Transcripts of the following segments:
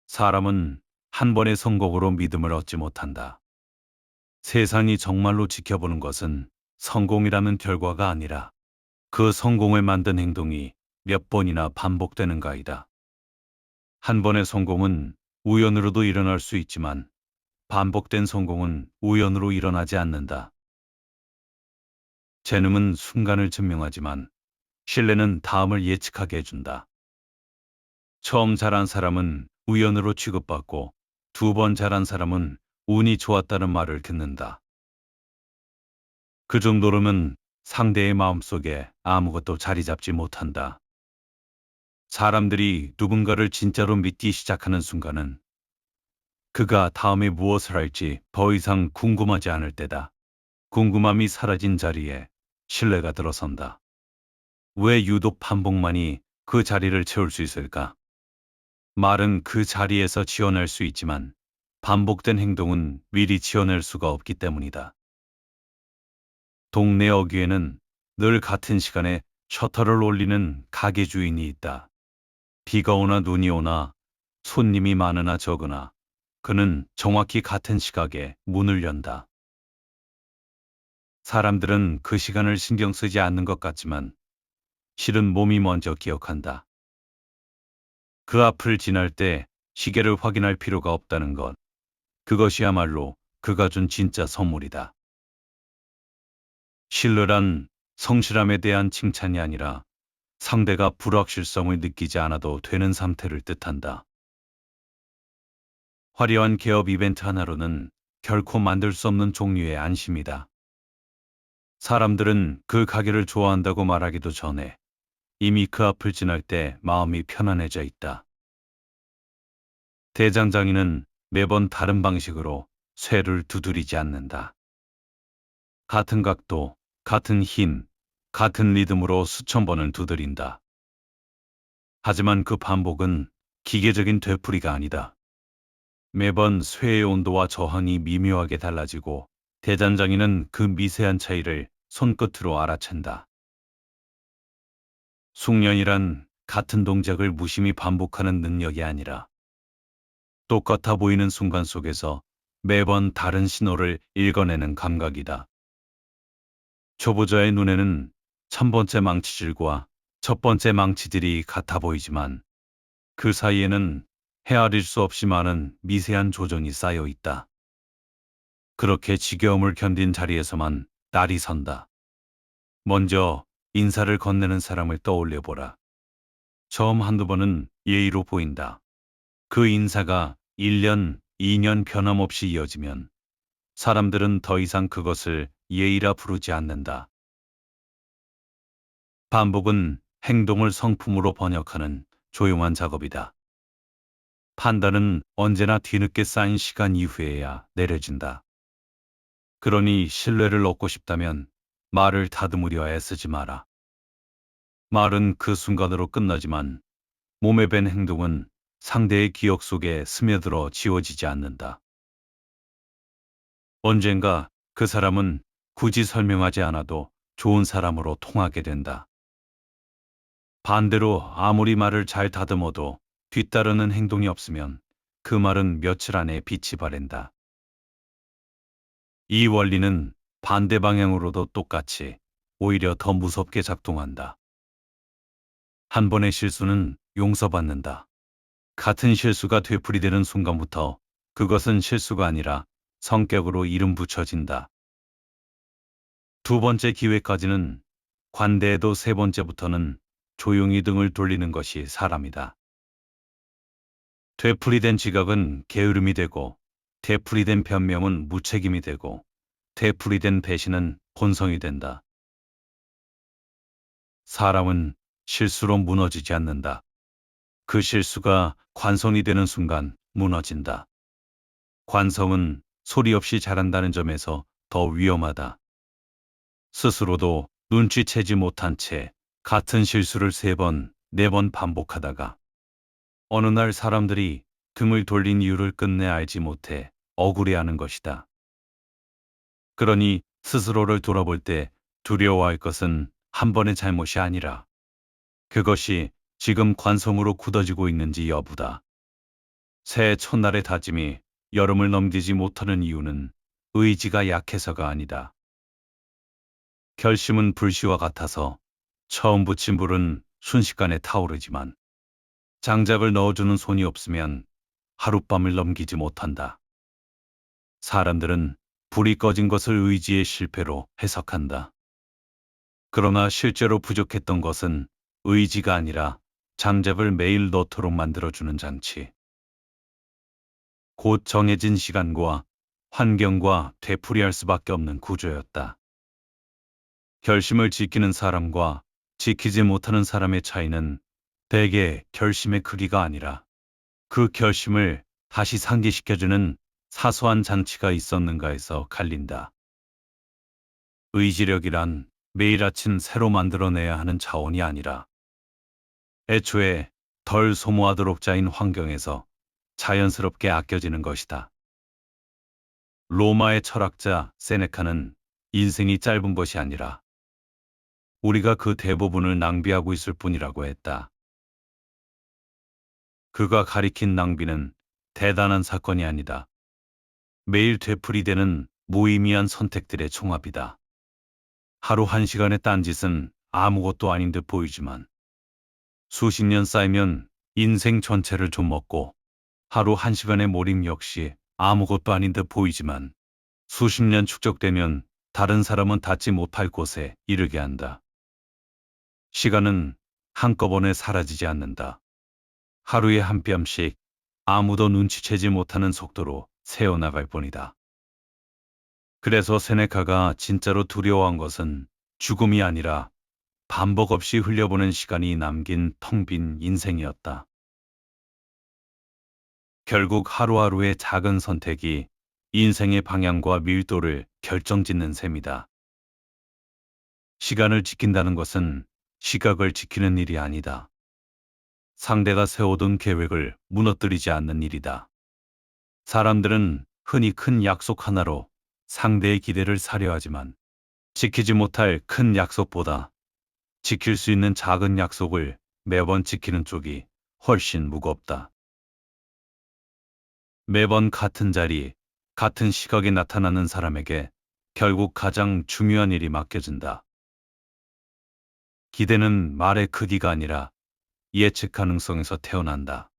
사람은 한 번의 성공으로 믿음을 얻지 못한다. 세상이 정말로 지켜보는 것은 성공이라는 결과가 아니라 그 성공을 만든 행동이 몇 번이나 반복되는가이다. 한 번의 성공은 우연으로도 일어날 수 있지만 반복된 성공은 우연으로 일어나지 않는다. 재능은 순간을 증명하지만 신뢰는 다음을 예측하게 해준다. 처음 잘한 사람은 우연으로 취급받고 두 번 잘한 사람은 운이 좋았다는 말을 듣는다. 그 정도로는 상대의 마음속에 아무것도 자리 잡지 못한다. 사람들이 누군가를 진짜로 믿기 시작하는 순간은 그가 다음에 무엇을 할지 더 이상 궁금하지 않을 때다. 궁금함이 사라진 자리에 신뢰가 들어선다. 왜 유독 반복만이 그 자리를 채울 수 있을까? 말은 그 자리에서 지어낼 수 있지만 반복된 행동은 미리 지어낼 수가 없기 때문이다. 동네 어귀에는 늘 같은 시간에 셔터를 올리는 가게 주인이 있다. 비가 오나 눈이 오나 손님이 많으나 적으나 그는 정확히 같은 시각에 문을 연다. 사람들은 그 시간을 신경 쓰지 않는 것 같지만 실은 몸이 먼저 기억한다. 그 앞을 지날 때 시계를 확인할 필요가 없다는 것. 그것이야말로 그가 준 진짜 선물이다. 신뢰란 성실함에 대한 칭찬이 아니라 상대가 불확실성을 느끼지 않아도 되는 상태를 뜻한다. 화려한 개업 이벤트 하나로는 결코 만들 수 없는 종류의 안심이다. 사람들은 그 가게를 좋아한다고 말하기도 전에 이미 그 앞을 지날 때 마음이 편안해져 있다. 대장장이는 매번 다른 방식으로 쇠를 두드리지 않는다. 같은 각도, 같은 힘, 같은 리듬으로 수천 번을 두드린다. 하지만 그 반복은 기계적인 되풀이가 아니다. 매번 쇠의 온도와 저항이 미묘하게 달라지고 대장장이는 그 미세한 차이를 손끝으로 알아챈다. 숙련이란 같은 동작을 무심히 반복하는 능력이 아니라 똑같아 보이는 순간 속에서 매번 다른 신호를 읽어내는 감각이다. 초보자의 눈에는 천 번째 망치질과 첫 번째 망치질이 같아 보이지만 그 사이에는 헤아릴 수 없이 많은 미세한 조정이 쌓여 있다. 그렇게 지겨움을 견딘 자리에서만 날이 선다. 먼저 인사를 건네는 사람을 떠올려 보라. 처음 한두 번은 예의로 보인다. 그 인사가 1년, 2년 변함없이 이어지면 사람들은 더 이상 그것을 예의라 부르지 않는다. 반복은 행동을 성품으로 번역하는 조용한 작업이다. 판단은 언제나 뒤늦게 쌓인 시간 이후에야 내려진다. 그러니 신뢰를 얻고 싶다면 말을 다듬으려 애쓰지 마라. 말은 그 순간으로 끝나지만 몸에 밴 행동은 상대의 기억 속에 스며들어 지워지지 않는다. 언젠가 그 사람은 굳이 설명하지 않아도 좋은 사람으로 통하게 된다. 반대로 아무리 말을 잘 다듬어도 뒤따르는 행동이 없으면 그 말은 며칠 안에 빛이 바랜다. 이 원리는 반대 방향으로도 똑같이 오히려 더 무섭게 작동한다. 한 번의 실수는 용서받는다. 같은 실수가 되풀이되는 순간부터 그것은 실수가 아니라 성격으로 이름 붙여진다. 두 번째 기회까지는 관대해도 세 번째부터는 조용히 등을 돌리는 것이 사람이다. 되풀이된 지각은 게으름이 되고 되풀이된 변명은 무책임이 되고 되풀이된 배신은 본성이 된다. 사람은 실수로 무너지지 않는다. 그 실수가 관성이 되는 순간 무너진다. 관성은 소리 없이 자란다는 점에서 더 위험하다. 스스로도 눈치채지 못한 채 같은 실수를 세 번, 네 번 반복하다가 어느 날 사람들이 등을 돌린 이유를 끝내 알지 못해 억울해하는 것이다. 그러니 스스로를 돌아볼 때 두려워할 것은 한 번의 잘못이 아니라 그것이 지금 관성으로 굳어지고 있는지 여부다. 새해 첫날의 다짐이 여름을 넘기지 못하는 이유는 의지가 약해서가 아니다. 결심은 불씨와 같아서 처음 붙인 불은 순식간에 타오르지만 장작을 넣어주는 손이 없으면 하룻밤을 넘기지 못한다. 사람들은 불이 꺼진 것을 의지의 실패로 해석한다. 그러나 실제로 부족했던 것은 의지가 아니라 장작을 매일 넣도록 만들어주는 장치. 곧 정해진 시간과 환경과 되풀이할 수밖에 없는 구조였다. 결심을 지키는 사람과 지키지 못하는 사람의 차이는 대개 결심의 크기가 아니라 그 결심을 다시 상기시켜주는 사소한 장치가 있었는가에서 갈린다. 의지력이란 매일 아침 새로 만들어내야 하는 자원이 아니라 애초에 덜 소모하도록 짜인 환경에서 자연스럽게 아껴지는 것이다. 로마의 철학자 세네카는 인생이 짧은 것이 아니라 우리가 그 대부분을 낭비하고 있을 뿐이라고 했다. 그가 가리킨 낭비는 대단한 사건이 아니다. 매일 되풀이되는 무의미한 선택들의 총합이다. 하루 한 시간의 딴짓은 아무것도 아닌 듯 보이지만 수십 년 쌓이면 인생 전체를 좀먹고 하루 한 시간의 몰입 역시 아무것도 아닌 듯 보이지만 수십 년 축적되면 다른 사람은 닿지 못할 곳에 이르게 한다. 시간은 한꺼번에 사라지지 않는다. 하루에 한 뼘씩 아무도 눈치채지 못하는 속도로 새어나갈 뿐이다. 그래서 세네카가 진짜로 두려워한 것은 죽음이 아니라 반복 없이 흘려보낸 시간이 남긴 텅 빈 인생이었다. 결국 하루하루의 작은 선택이 인생의 방향과 밀도를 결정짓는 셈이다. 시간을 지킨다는 것은 시각을 지키는 일이 아니다. 상대가 세워둔 계획을 무너뜨리지 않는 일이다. 사람들은 흔히 큰 약속 하나로 상대의 기대를 사려 하지만 지키지 못할 큰 약속보다 지킬 수 있는 작은 약속을 매번 지키는 쪽이 훨씬 무겁다. 매번 같은 자리, 같은 시각에 나타나는 사람에게 결국 가장 중요한 일이 맡겨진다. 기대는 말의 크기가 아니라 예측 가능성에서 태어난다.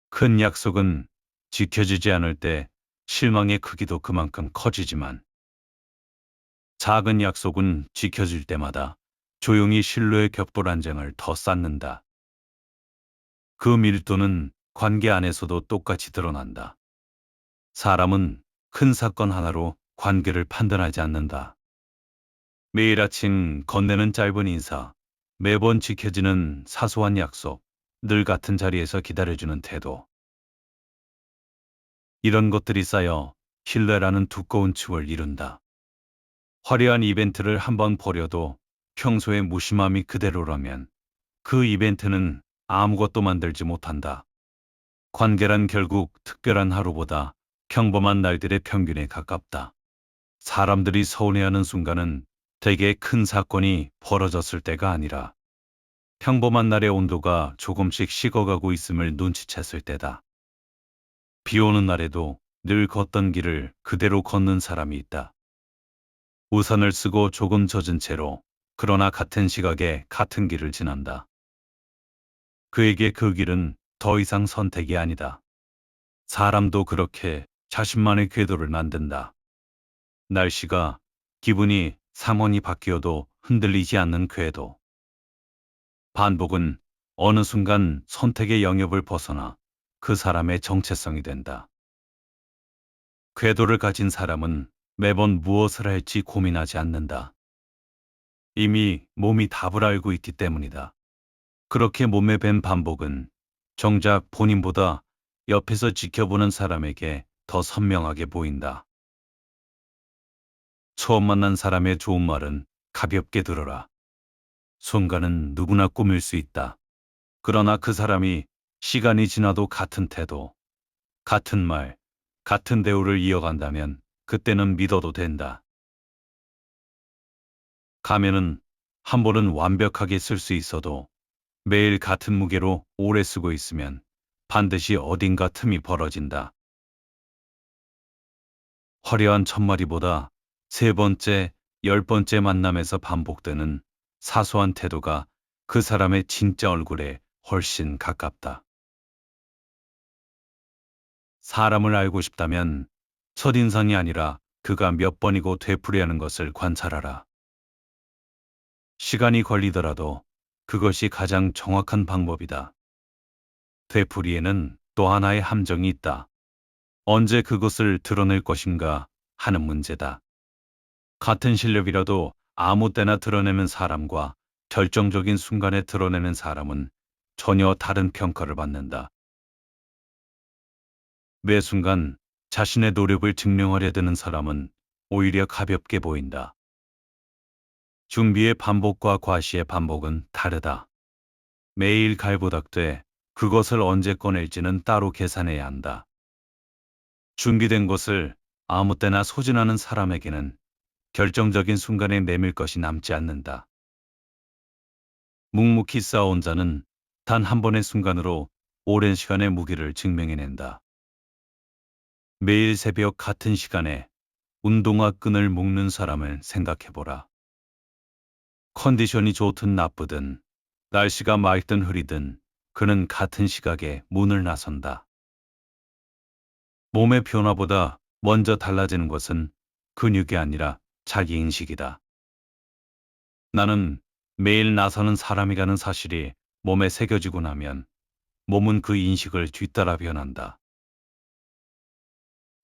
큰 약속은 지켜지지 않을 때 실망의 크기도 그만큼 커지지만 작은 약속은 지켜질 때마다 조용히 신뢰의 격돌안정을 더 쌓는다. 그 밀도는 관계 안에서도 똑같이 드러난다. 사람은 큰 사건 하나로 관계를 판단하지 않는다. 매일 아침 건네는 짧은 인사, 매번 지켜지는 사소한 약속, 늘 같은 자리에서 기다려주는 태도. 이런 것들이 쌓여 신뢰라는 두꺼운 층을 이룬다. 화려한 이벤트를 한번 벌여도 평소의 무심함이 그대로라면 그 이벤트는 아무것도 만들지 못한다. 관계란 결국 특별한 하루보다 평범한 날들의 평균에 가깝다. 사람들이 서운해하는 순간은 대개 큰 사건이 벌어졌을 때가 아니라 평범한 날의 온도가 조금씩 식어가고 있음을 눈치챘을 때다. 비 오는 날에도 늘 걷던 길을 그대로 걷는 사람이 있다. 우산을 쓰고 조금 젖은 채로 그러나 같은 시각에 같은 길을 지난다. 그에게 그 길은 더 이상 선택이 아니다. 사람도 그렇게 자신만의 궤도를 만든다. 날씨가, 기분이, 상황이 바뀌어도 흔들리지 않는 궤도. 반복은 어느 순간 선택의 영역을 벗어나 그 사람의 정체성이 된다. 궤도를 가진 사람은 매번 무엇을 할지 고민하지 않는다. 이미 몸이 답을 알고 있기 때문이다. 그렇게 몸에 밴 반복은 정작 본인보다 옆에서 지켜보는 사람에게 더 선명하게 보인다. 처음 만난 사람의 좋은 말은 가볍게 들어라. 순간은 누구나 꾸밀 수 있다. 그러나 그 사람이 시간이 지나도 같은 태도, 같은 말, 같은 대우를 이어간다면 그때는 믿어도 된다. 가면은 한 번은 완벽하게 쓸 수 있어도 매일 같은 무게로 오래 쓰고 있으면 반드시 어딘가 틈이 벌어진다. 화려한 첫마디보다 세 번째, 열 번째 만남에서 반복되는 사소한 태도가 그 사람의 진짜 얼굴에 훨씬 가깝다. 사람을 알고 싶다면 첫인상이 아니라 그가 몇 번이고 되풀이하는 것을 관찰하라. 시간이 걸리더라도 그것이 가장 정확한 방법이다. 되풀이에는 또 하나의 함정이 있다. 언제 그것을 드러낼 것인가 하는 문제다. 같은 실력이라도 아무 때나 드러내는 사람과 결정적인 순간에 드러내는 사람은 전혀 다른 평가를 받는다. 매 순간 자신의 노력을 증명하려 드는 사람은 오히려 가볍게 보인다. 준비의 반복과 과시의 반복은 다르다. 매일 갈부닥돼 그것을 언제 꺼낼지는 따로 계산해야 한다. 준비된 것을 아무 때나 소진하는 사람에게는 결정적인 순간에 내밀 것이 남지 않는다. 묵묵히 쌓아온 자는 단 한 번의 순간으로 오랜 시간의 무게를 증명해낸다. 매일 새벽 같은 시간에 운동화 끈을 묶는 사람을 생각해보라. 컨디션이 좋든 나쁘든, 날씨가 맑든 흐리든 그는 같은 시각에 문을 나선다. 몸의 변화보다 먼저 달라지는 것은 근육이 아니라 자기인식이다. 나는 매일 나서는 사람이라는 사실이 몸에 새겨지고 나면 몸은 그 인식을 뒤따라 변한다.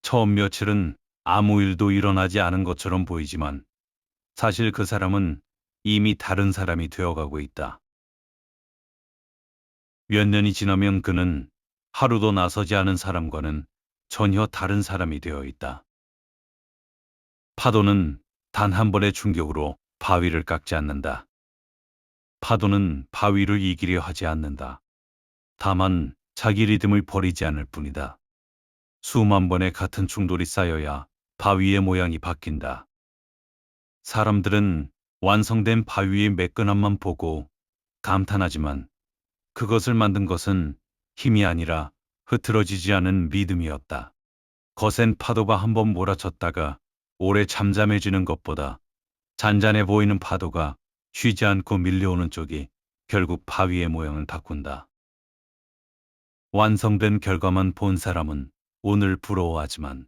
처음 며칠은 아무 일도 일어나지 않은 것처럼 보이지만 사실 그 사람은 이미 다른 사람이 되어가고 있다. 몇 년이 지나면 그는 하루도 나서지 않은 사람과는 전혀 다른 사람이 되어 있다. 파도는 단 한 번의 충격으로 바위를 깎지 않는다. 파도는 바위를 이기려 하지 않는다. 다만 자기 리듬을 버리지 않을 뿐이다. 수만 번의 같은 충돌이 쌓여야 바위의 모양이 바뀐다. 사람들은 완성된 바위의 매끈함만 보고 감탄하지만 그것을 만든 것은 힘이 아니라 흐트러지지 않은 믿음이었다. 거센 파도가 한번 몰아쳤다가 오래 잠잠해지는 것보다 잔잔해 보이는 파도가 쉬지 않고 밀려오는 쪽이 결국 바위의 모양을 바꾼다. 완성된 결과만 본 사람은 오늘 부러워하지만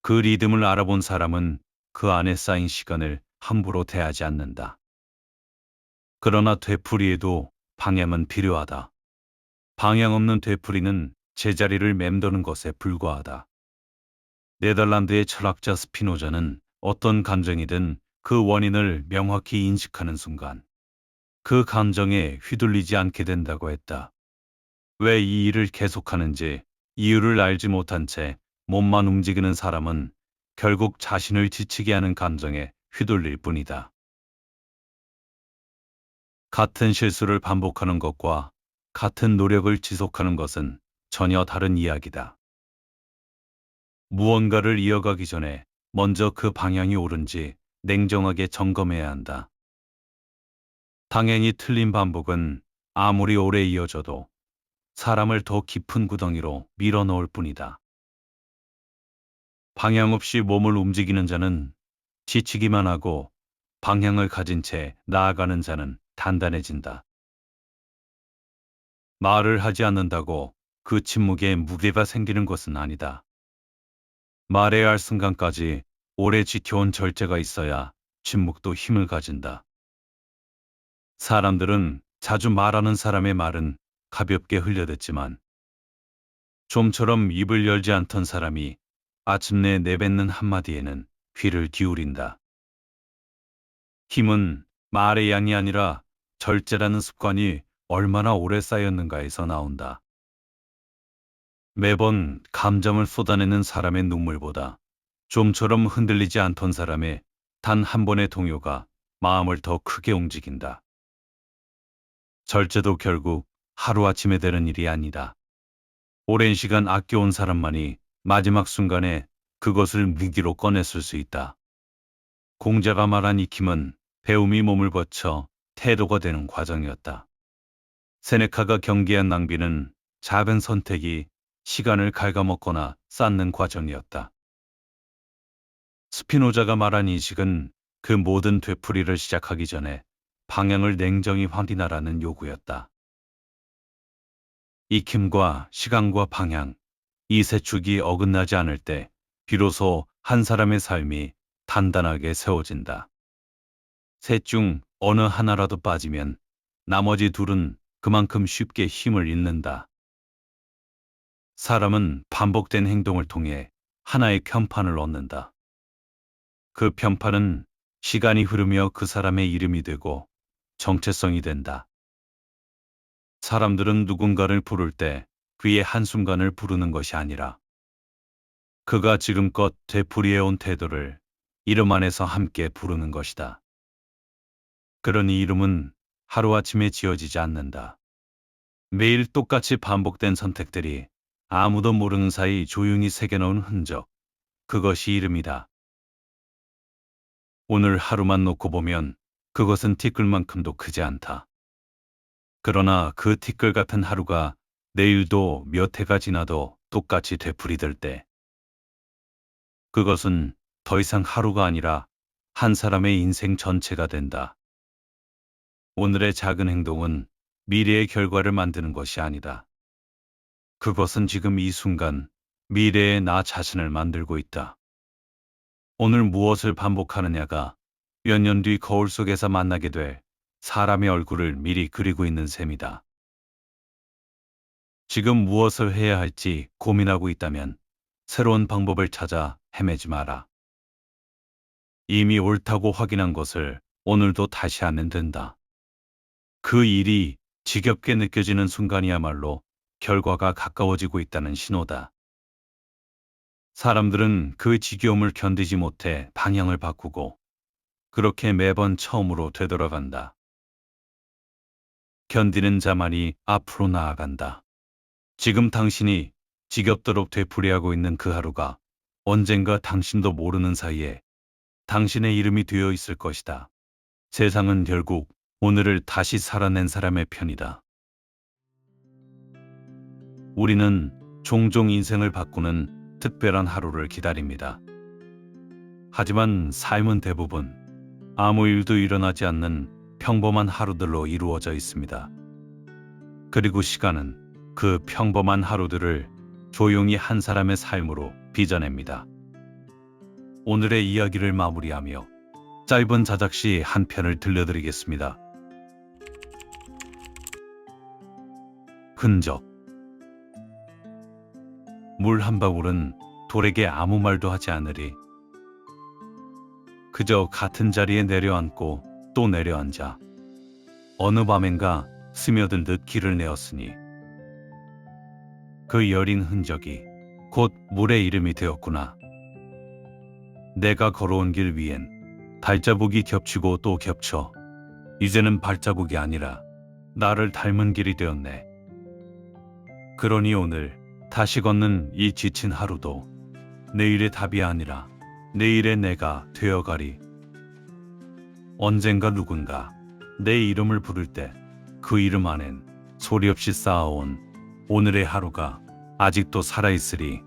그 리듬을 알아본 사람은 그 안에 쌓인 시간을 함부로 대하지 않는다. 그러나 되풀이에도 방향은 필요하다. 방향 없는 되풀이는 제자리를 맴도는 것에 불과하다. 네덜란드의 철학자 스피노자는 어떤 감정이든 그 원인을 명확히 인식하는 순간 그 감정에 휘둘리지 않게 된다고 했다. 왜 이 일을 계속하는지 이유를 알지 못한 채 몸만 움직이는 사람은 결국 자신을 지치게 하는 감정에 휘둘릴 뿐이다. 같은 실수를 반복하는 것과 같은 노력을 지속하는 것은 전혀 다른 이야기다. 무언가를 이어가기 전에 먼저 그 방향이 옳은지 냉정하게 점검해야 한다. 당연히 틀린 반복은 아무리 오래 이어져도 사람을 더 깊은 구덩이로 밀어넣을 뿐이다. 방향 없이 몸을 움직이는 자는 지치기만 하고 방향을 가진 채 나아가는 자는 단단해진다. 말을 하지 않는다고 그 침묵에 무게가 생기는 것은 아니다. 말해야 할 순간까지 오래 지켜온 절제가 있어야 침묵도 힘을 가진다. 사람들은 자주 말하는 사람의 말은 가볍게 흘려듣지만 좀처럼 입을 열지 않던 사람이 아침내 내뱉는 한마디에는 귀를 기울인다. 힘은 말의 양이 아니라 절제라는 습관이 얼마나 오래 쌓였는가에서 나온다. 매번 감정을 쏟아내는 사람의 눈물보다 좀처럼 흔들리지 않던 사람의 단 한 번의 동요가 마음을 더 크게 움직인다. 절제도 결국 하루아침에 되는 일이 아니다. 오랜 시간 아껴온 사람만이 마지막 순간에 그것을 무기로 꺼냈을 수 있다. 공자가 말한 익힘은 배움이 몸을 거쳐 태도가 되는 과정이었다. 세네카가 경계한 낭비는 작은 선택이 시간을 갉아먹거나 쌓는 과정이었다. 스피노자가 말한 인식은 그 모든 되풀이를 시작하기 전에 방향을 냉정히 확인하라는 요구였다. 익힘과 시간과 방향, 이 세 축이 어긋나지 않을 때 비로소 한 사람의 삶이 단단하게 세워진다. 셋 중 어느 하나라도 빠지면 나머지 둘은 그만큼 쉽게 힘을 잃는다. 사람은 반복된 행동을 통해 하나의 편판을 얻는다. 그 편판은 시간이 흐르며 그 사람의 이름이 되고 정체성이 된다. 사람들은 누군가를 부를 때 그의 한순간을 부르는 것이 아니라 그가 지금껏 되풀이해온 태도를 이름 안에서 함께 부르는 것이다. 그러니 이름은 하루아침에 지어지지 않는다. 매일 똑같이 반복된 선택들이 아무도 모르는 사이 조용히 새겨놓은 흔적, 그것이 이름이다. 오늘 하루만 놓고 보면 그것은 티끌만큼도 크지 않다. 그러나 그 티끌 같은 하루가 내일도 몇 해가 지나도 똑같이 되풀이될 때, 그것은 더 이상 하루가 아니라 한 사람의 인생 전체가 된다. 오늘의 작은 행동은 미래의 결과를 만드는 것이 아니다. 그것은 지금 이 순간 미래의 나 자신을 만들고 있다. 오늘 무엇을 반복하느냐가 몇 년 뒤 거울 속에서 만나게 될 사람의 얼굴을 미리 그리고 있는 셈이다. 지금 무엇을 해야 할지 고민하고 있다면 새로운 방법을 찾아 헤매지 마라. 이미 옳다고 확인한 것을 오늘도 다시 하면 된다. 그 일이 지겹게 느껴지는 순간이야말로 결과가 가까워지고 있다는 신호다. 사람들은 그 지겨움을 견디지 못해 방향을 바꾸고 그렇게 매번 처음으로 되돌아간다. 견디는 자만이 앞으로 나아간다. 지금 당신이 지겹도록 되풀이하고 있는 그 하루가 언젠가 당신도 모르는 사이에 당신의 이름이 되어 있을 것이다. 세상은 결국 오늘을 다시 살아낸 사람의 편이다. 우리는 종종 인생을 바꾸는 특별한 하루를 기다립니다. 하지만 삶은 대부분 아무 일도 일어나지 않는 평범한 하루들로 이루어져 있습니다. 그리고 시간은 그 평범한 하루들을 조용히 한 사람의 삶으로 빚어냅니다. 오늘의 이야기를 마무리하며 짧은 자작시 한 편을 들려드리겠습니다. 흔적. 물 한 방울은 돌에게 아무 말도 하지 않으리. 그저 같은 자리에 내려앉고 또 내려앉아 어느 밤엔가 스며든 듯 길을 내었으니 그 여린 흔적이 곧 물의 이름이 되었구나. 내가 걸어온 길 위엔 발자국이 겹치고 또 겹쳐 이제는 발자국이 아니라 나를 닮은 길이 되었네. 그러니 오늘 다시 걷는 이 지친 하루도 내일의 답이 아니라 내일의 내가 되어가리. 언젠가 누군가 내 이름을 부를 때 그 이름 안엔 소리 없이 쌓아온 오늘의 하루가 아직도 살아있으리.